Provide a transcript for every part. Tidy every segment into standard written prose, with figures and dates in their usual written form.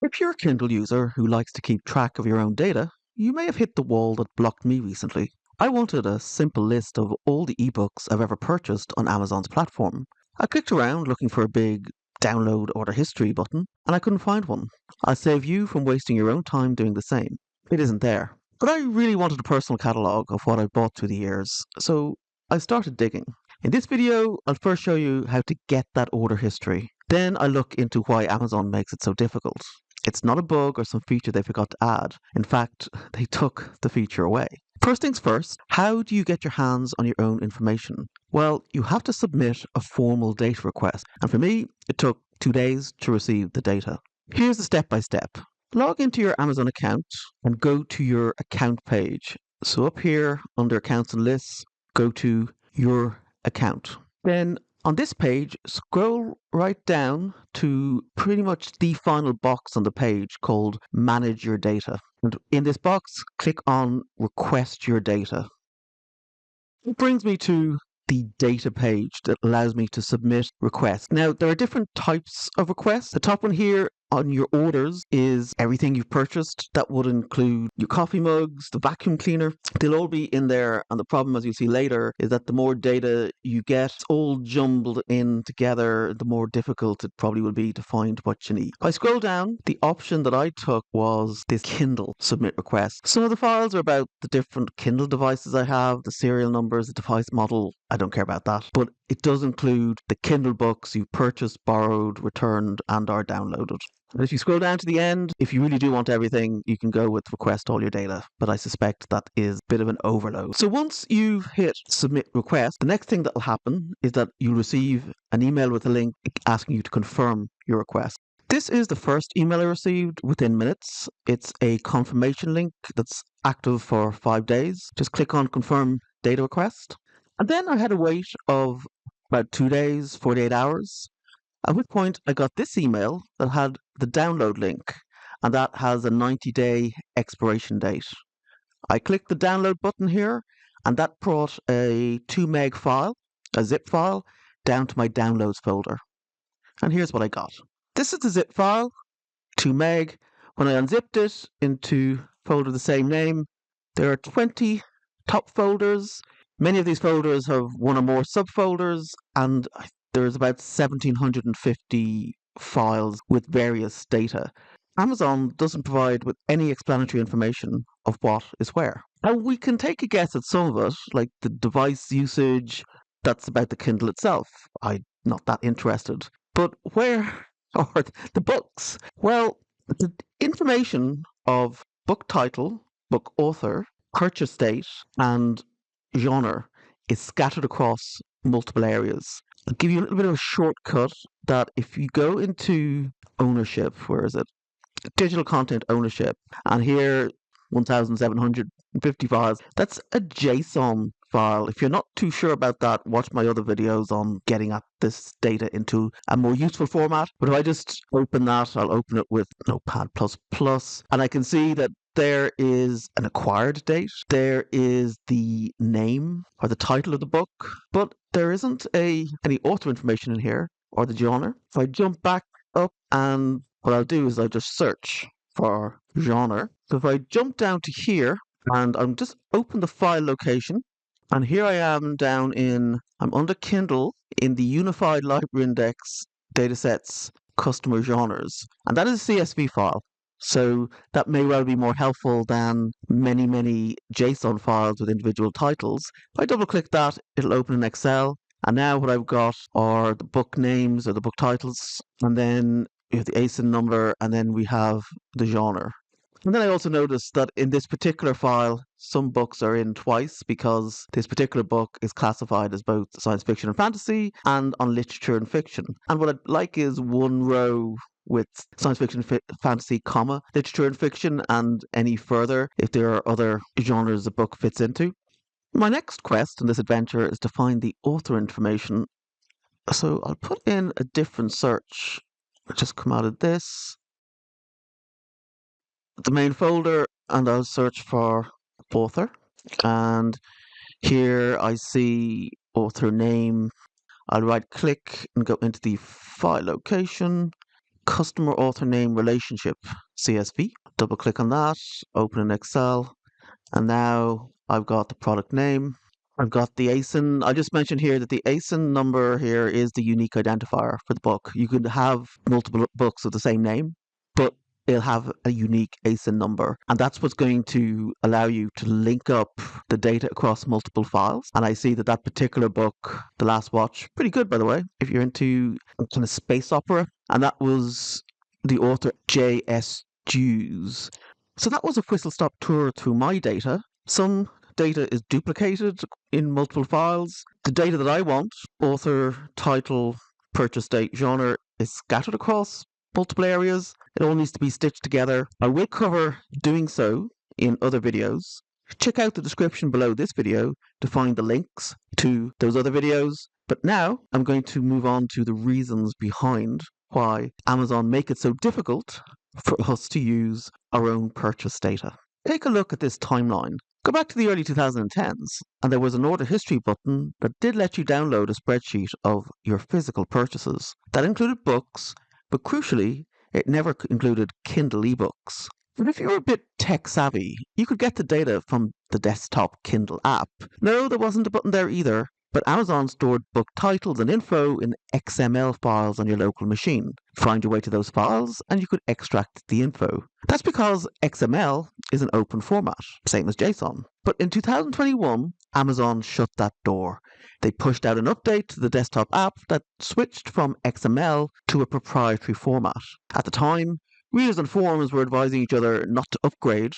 If you're a Kindle user who likes to keep track of your own data, you may have hit the wall that blocked me recently. I wanted a simple list of all the ebooks I've ever purchased on Amazon's platform. I clicked around looking for a big download order history button, and I couldn't find one. I'll save you from wasting your own time doing the same. It isn't there. But I really wanted a personal catalogue of what I bought through the years, so I started digging. In this video, I'll first show you how to get that order history. Then I look into why Amazon makes it so difficult. It's not a bug or some feature they forgot to add. In fact, they took the feature away. First things first, how do you get your hands on your own information? Well, you have to submit a formal data request, and for me, it took 2 days to receive the data. Here's the step by step. Log into your Amazon account and go to your account page. So up here under accounts and lists, go to your account. Then on this page, scroll right down to pretty much the final box on the page called Manage Your Data. And in this box, click on Request Your Data. It brings me to the data page that allows me to submit requests. Now, there are different types of requests. The top one here on your orders is everything you've purchased. That would include your coffee mugs, the vacuum cleaner. They'll all be in there. And the problem, as you'll see later, is that the more data you get, it's all jumbled in together, the more difficult it probably will be to find what you need. If I scroll down, the option that I took was this Kindle submit request. Some of the files are about the different Kindle devices I have, the serial numbers, the device model. I don't care about that. But it does include the Kindle books you've purchased, borrowed, returned, and are downloaded. And if you scroll down to the end, if you really do want everything, you can go with request all your data. But I suspect that is a bit of an overload. So once you've hit submit request, the next thing that will happen is that you'll receive an email with a link asking you to confirm your request. This is the first email I received within minutes. It's a confirmation link that's active for 5 days. Just click on confirm data request. And then I had a wait of about 2 days, 48 hours. At which point I got this email that had the download link, and that has a 90-day expiration date. I clicked the download button here, and that brought a 2 meg file, a zip file, down to my downloads folder. And here's what I got. This is the zip file, 2 meg. When I unzipped it into folder of the same name, there are 20 top folders. Many of these folders have one or more subfolders, and there's about 1,750 files with various data. Amazon doesn't provide with any explanatory information of what is where. Now, we can take a guess at some of it, like the device usage, that's about the Kindle itself. I'm not that interested. But where are the books? Well, the information of book title, book author, purchase date, and genre is scattered across multiple areas. I'll give you a little bit of a shortcut that if you go into ownership, where is it? Digital content ownership, and here 1,750 files, that's a JSON file. If you're not too sure about that, watch my other videos on getting at this data into a more useful format. But if I just open that, I'll open it with Notepad++, and I can see that there is an acquired date, there is the name or the title of the book, but there isn't any author information in here or the genre. If I jump back up, and what I'll do is I'll just search for genre. So if I jump down to here and I'm just open the file location, and here I am I'm under Kindle in the Unified Library Index datasets customer genres, and that is a CSV file. So that may well be more helpful than many JSON files with individual titles. If I double click that, it'll open in Excel. And now what I've got are the book names or the book titles, and then we have the ASIN number, and then we have the genre. And then I also noticed that in this particular file, some books are in twice because this particular book is classified as both science fiction and fantasy and on literature and fiction. And what I'd like is one row with science fiction, fantasy, comma, literature and fiction, and any further if there are other genres the book fits into. My next quest in this adventure is to find the author information. So I'll put in a different search. I'll just come out of this, the main folder, and I'll search for author. And here I see author name. I'll right click and go into the file location, customer author name relationship CSV. Double click on that, open in Excel, and now I've got the product name. I've got the ASIN. I just mentioned here that the ASIN number here is the unique identifier for the book. You could have multiple books of the same name, but it'll have a unique ASIN number. And that's what's going to allow you to link up the data across multiple files. And I see that that particular book, The Last Watch, pretty good, by the way, if you're into kind of space opera. And that was the author J.S. Jews. So that was a whistle-stop tour through my data. Some data is duplicated in multiple files. The data that I want, author, title, purchase date, genre, is scattered across multiple areas. It all needs to be stitched together. I will cover doing so in other videos. Check out the description below this video to find the links to those other videos. But now I'm going to move on to the reasons behind why Amazon make it so difficult for us to use our own purchase data. Take a look at this timeline. Go back to the early 2010s, and there was an order history button that did let you download a spreadsheet of your physical purchases. That included books, but crucially, it never included Kindle ebooks. But if you were a bit tech savvy, you could get the data from the desktop Kindle app. No, there wasn't a button there either, but Amazon stored book titles and info in XML files on your local machine. Find your way to those files and you could extract the info. That's because XML is an open format, same as JSON. But in 2021, Amazon shut that door. They pushed out an update to the desktop app that switched from XML to a proprietary format. At the time, readers and forums were advising each other not to upgrade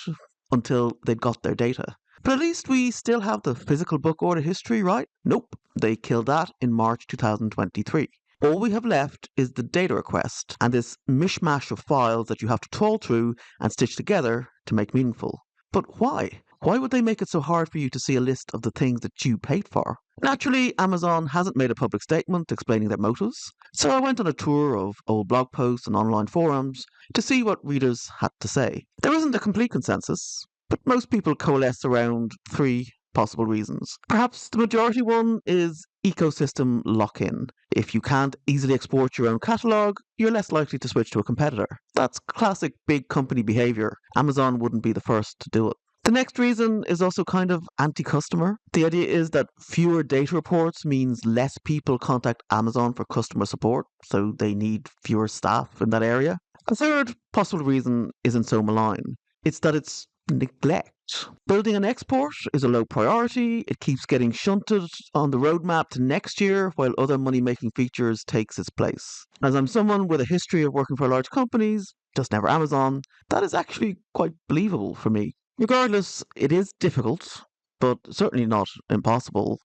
until they'd got their data. But at least we still have the physical book order history, right? Nope, they killed that in March 2023. All we have left is the data request and this mishmash of files that you have to trawl through and stitch together to make meaningful. But why? Why would they make it so hard for you to see a list of the things that you paid for? Naturally, Amazon hasn't made a public statement explaining their motives, so I went on a tour of old blog posts and online forums to see what readers had to say. There isn't a complete consensus, but most people coalesce around three possible reasons. Perhaps the majority one is ecosystem lock-in. If you can't easily export your own catalogue, you're less likely to switch to a competitor. That's classic big company behaviour. Amazon wouldn't be the first to do it. The next reason is also kind of anti-customer. The idea is that fewer data reports means less people contact Amazon for customer support, so they need fewer staff in that area. A third possible reason isn't so malign. It's that it's neglect. Building an export is a low priority. It keeps getting shunted on the roadmap to next year while other money-making features takes its place. As I'm someone with a history of working for large companies, just never Amazon, that is actually quite believable for me. Regardless, it is difficult, but certainly not impossible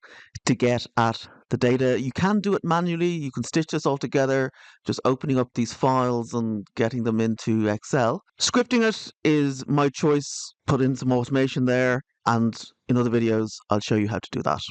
to get at the data. You can do it manually. You can stitch this all together, just opening up these files and getting them into Excel. Scripting it is my choice. Put in some automation there, and in other videos, I'll show you how to do that.